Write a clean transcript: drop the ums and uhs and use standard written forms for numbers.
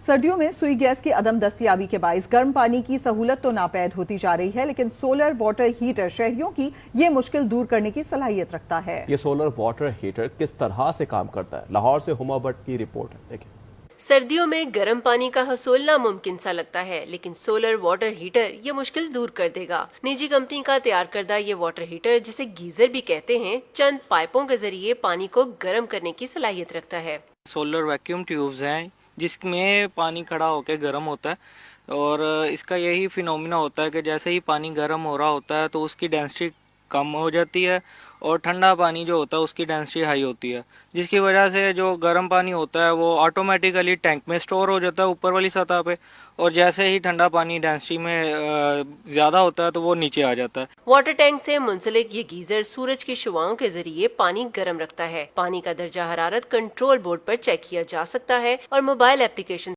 सर्दियों में सुई गैस की अदम दस्तयाबी के बाइस गर्म पानी की सहूलत तो नापैद होती जा रही है, लेकिन सोलर वाटर हीटर शहरियों की ये मुश्किल दूर करने की सलाहियत रखता है। ये सोलर वाटर हीटर किस तरह से काम करता है, लाहौर से हुमा भट्ट की रिपोर्ट है, देखिए। सर्दियों में गर्म पानी का हसूल नामुमकिन सा लगता है, लेकिन सोलर वाटर हीटर ये मुश्किल दूर कर देगा। निजी कंपनी का तैयार करदा ये वाटर हीटर, जिसे गीजर भी कहते हैं, चंद पाइपों के जरिए पानी को गर्म करने की सलाहियत रखता है। सोलर वैक्यूम ट्यूब्स हैं जिसमें पानी खड़ा होकर गर्म होता है, और इसका यही फिनोमिना होता है कि जैसे ही पानी गर्म हो रहा होता है तो उसकी डेंसिटी कम हो जाती है और ठंडा पानी जो होता है उसकी डेंसिटी हाई होती है, जिसकी वजह से जो गर्म पानी होता है वो ऑटोमेटिकली टैंक में स्टोर हो जाता है ऊपर वाली सतह पे, और जैसे ही ठंडा पानी डेंसिटी में ज़्यादा होता है तो वो नीचे आ जाता है। वाटर टैंक से मुंसलिक ये गीजर सूरज की शुआओं के जरिए पानी गर्म रखता है। पानी का दर्जा हरारत कंट्रोल बोर्ड पर चेक किया जा सकता है और मोबाइल एप्लीकेशन